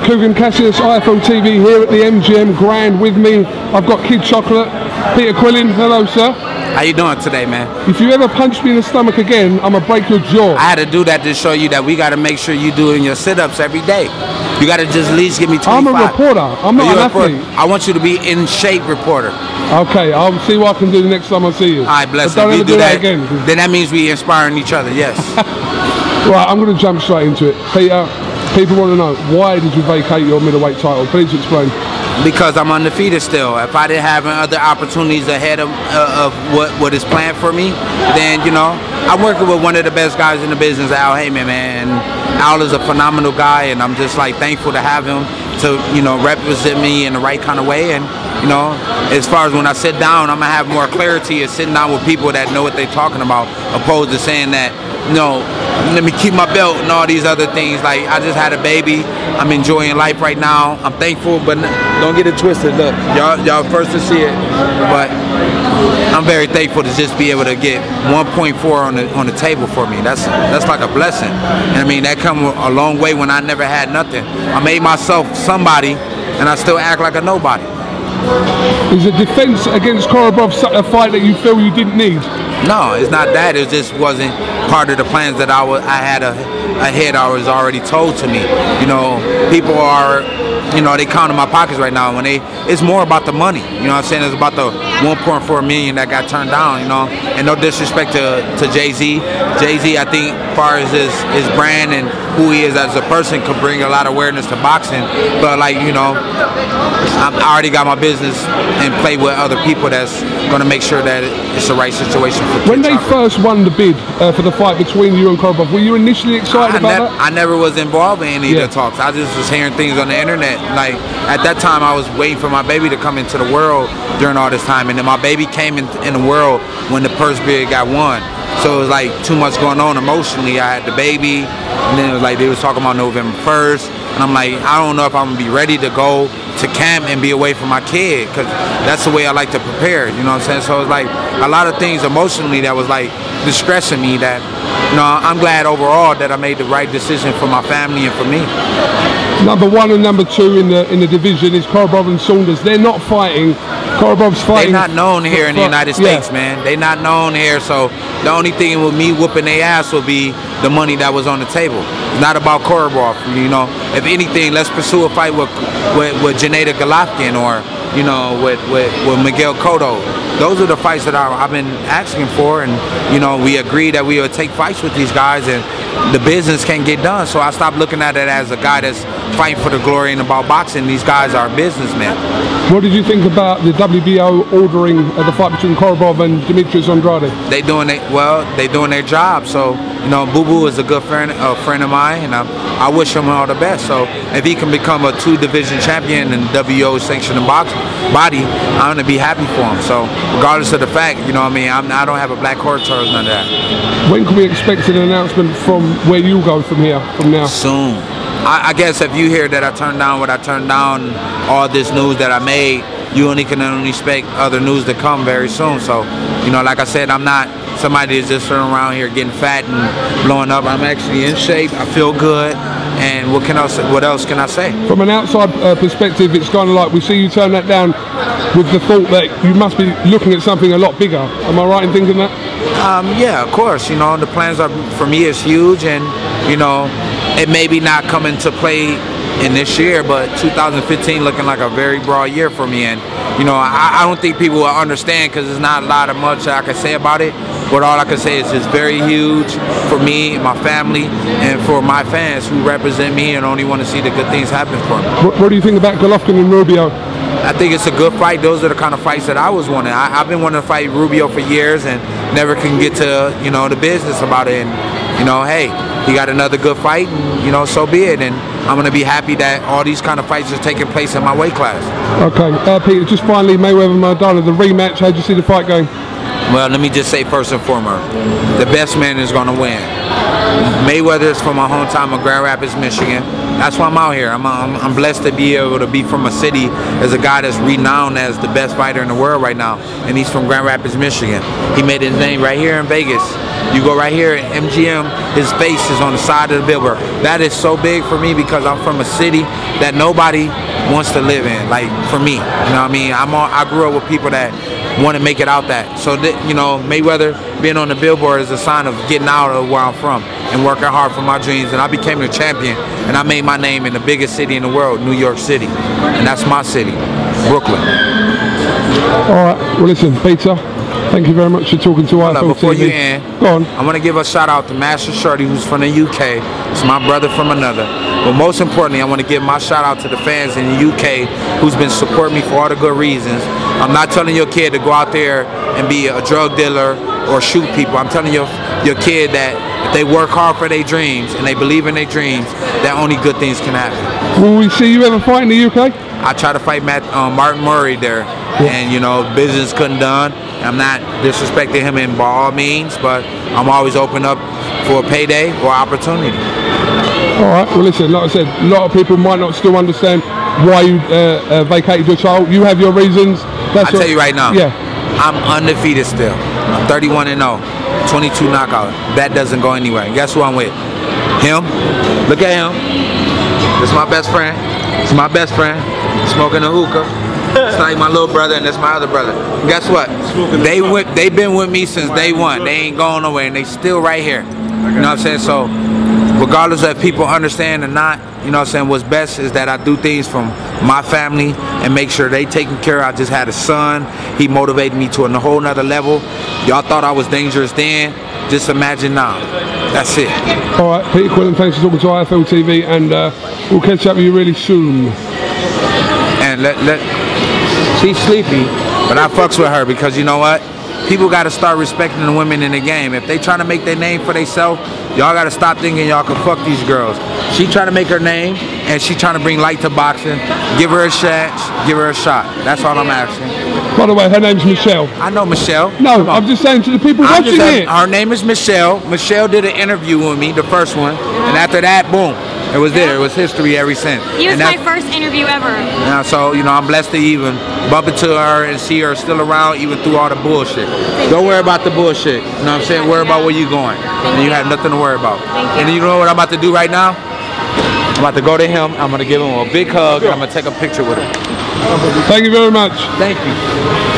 Kugan Cassius, IFL TV here at the MGM Grand. With me, I've got Kid Chocolate, Peter Quillin. Hello, sir. How you doing today, man? If you ever punch me in the stomach again, I'm gonna break your jaw. I had to do that to show you that we got to make sure you doing your sit-ups every day. You got to just at least give me 25. I'm a reporter. I'm not an athlete. I want you to be in shape reporter. Okay, I'll see what I can do the next time I see you. All right, bless you. Don't ever do that again. Then that means we inspiring each other, yes. Right, I'm going to jump straight into it. Peter, people want to know, why did you vacate your middleweight title? Please explain. Because I'm undefeated still. If I didn't have other opportunities ahead of what is planned for me, then, you know, I'm working with one of the best guys in the business, Al Heyman, man. Al is a phenomenal guy, and I'm just, like, thankful to have him to, you know, represent me in the right kind of way. And, you know, as far as when I sit down, I'm going to have more clarity of sitting down with people that know what they're talking about, opposed to saying that, no, let me keep my belt and all these other things. Like, I just had a baby. I'm enjoying life right now. I'm thankful, but don't get it twisted. Look, y'all first to see it, but I'm very thankful to just be able to get 1.4 on the table for me. That's like a blessing. And I mean, that come a long way when I never had nothing. I made myself somebody, and I still act like a nobody. Is the defense against Korobov a fight that you feel you didn't need? No, it's not that. It just wasn't part of the plans that I had ahead. I was already told to me. You know, people are, you know, they count in my pockets right now. It's more about the money. You know what I'm saying? It's about the 1.4 million that got turned down. You know, and no disrespect to Jay-Z. Jay-Z, I think, as far as his brand and who he is as a person, could bring a lot of awareness to boxing. But, like, you know, I already got my business and play with other people that's going to make sure that it's the right situation for When they first won the bid for the fight between you and Korobov, were you initially excited about that? I never was involved in any of the talks. I just was hearing things on the internet. Like, at that time, I was waiting for my baby to come into the world during all this time. And then my baby came in the world when the purse bid got won. So it was like too much going on emotionally. I had the baby, and then it was like they was talking about November 1st. And I'm like, I don't know if I'm going to be ready to go to camp and be away from my kid, because that's the way I like to prepare, you know what I'm saying? So it's like a lot of things emotionally that was like distressing me that, you know, I'm glad overall that I made the right decision for my family and for me. Number 1 and number 2 in the division is Korobov and Saunders. They're not fighting. Korobov's fighting. They're not known here in the United States, man. They're not known here, so the only thing with me whooping their ass will be the money that was on the table. It's not about Korobov, you know. If anything, let's pursue a fight with Golovkin, or, you know, with Miguel Cotto. Those are the fights that I've been asking for, and, you know, we agreed that we would take fights with these guys, and the business can't get done. So I stopped looking at it as a guy that's fighting for the glory and about boxing. These guys are businessmen. What did you think about the WBO ordering the fight between Korobov and Demetrius Andrade? They doing their job. So, you know, Boo Boo is a good friend of mine, and I wish him all the best. So if he can become a 2-division champion in the WBO sanctioned body, I'm gonna be happy for him. So regardless of the fact, you know what I mean, I don't have a black horse or none of that. When can we expect an announcement from where you go from here, from now? Soon. I guess if you hear that I turned down what I turned down, all this news that I made, you can only expect other news to come very soon. So, you know, like I said, I'm not somebody that's just running around here getting fat and blowing up. I'm actually in shape. I feel good. And what else can I say? From an outside perspective, it's kind of like we see you turn that down with the thought that you must be looking at something a lot bigger. Am I right in thinking that? Yeah, of course. You know, the plans are, for me, is huge, and, you know, it may be not coming to play in this year, but 2015 looking like a very broad year for me. And, you know, I don't think people will understand, because there's not a lot of much I can say about it. But all I can say is it's very huge for me and my family, and for my fans who represent me and only want to see the good things happen for me. What do you think about Golovkin and Rubio? I think it's a good fight. Those are the kind of fights that I was wanting. I've been wanting to fight Rubio for years and never can get to, you know, the business about it. And, you know, hey, he got another good fight, and, you know, so be it. And I'm going to be happy that all these kind of fights are taking place in my weight class. Okay, Peter, just finally, Mayweather-Maradona, the rematch. How did you see the fight going? Well, let me just say first and foremost, the best man is going to win. Mayweather is from my hometown of Grand Rapids, Michigan. That's why I'm out here. I'm blessed to be able to be from a city as a guy that's renowned as the best fighter in the world right now, and he's from Grand Rapids, Michigan. He made his name right here in Vegas. You go right here at MGM, his face is on the side of the billboard. That is so big for me because I'm from a city that nobody wants to live in. Like for me, you know what I mean? I grew up with people that want to make it out that. So you know, Mayweather being on the billboard is a sign of getting out of where I'm from and working hard for my dreams. And I became the champion, and I made my name in the biggest city in the world, New York City, and that's my city, Brooklyn. All right. Well, listen, Peter. Thank you very much for talking to us. Before you end, go on. I want to give a shout out to Master Shorty, who's from the UK. It's my brother from another. But most importantly, I want to give my shout out to the fans in the UK who's been supporting me for all the good reasons. I'm not telling your kid to go out there and be a drug dealer or shoot people. I'm telling your kid that if they work hard for their dreams and they believe in their dreams, that only good things can happen. Will we see you ever fight in the UK? I tried to fight Martin Murray there, and you know, business couldn't done. I'm not disrespecting him in by all means, but I'm always open up for a payday or opportunity. All right. Well, listen. Like I said, a lot of people might not still understand why you vacated your child. You have your reasons. I'll tell you right now. Yeah. I'm undefeated still. I'm 31-0, 22 knockout. That doesn't go anywhere. And guess who I'm with? Him. Look at him. This is my best friend. It's my best friend. Smoking a hookah. It's like my little brother, and that's my other brother. And guess what? They've been with me since day one. They ain't going nowhere, and they still right here. You know what I'm saying? So, regardless of if people understand or not, you know what I'm saying, what's best is that I do things from my family and make sure they taken care of. I just had a son. He motivated me to a whole nother level. Y'all thought I was dangerous then. Just imagine now. That's it. All right, Peter Quillin, thanks for talking to IFL TV, and we'll catch up with you really soon. And she's sleepy, but I fucks with her because you know what? People got to start respecting the women in the game. If they trying to make their name for themselves, y'all got to stop thinking y'all can fuck these girls. She trying to make her name, and she trying to bring light to boxing. Give her a chance, give her a shot. That's all I'm asking. By the way, her name's Michelle. I know Michelle. No, I'm just saying to the people watching it. Her name is Michelle. Michelle did an interview with me, the first one, and after that, boom. It was there. It was history ever since. He was my first interview ever. Yeah, so, you know, I'm blessed to even bump into her and see her still around even through all the bullshit. Don't worry about the bullshit. You know what I'm saying? Worry about where you're going. And you have nothing to worry about. And you know what I'm about to do right now? I'm about to go to him. I'm going to give him a big hug, and I'm going to take a picture with him. Thank you very much. Thank you.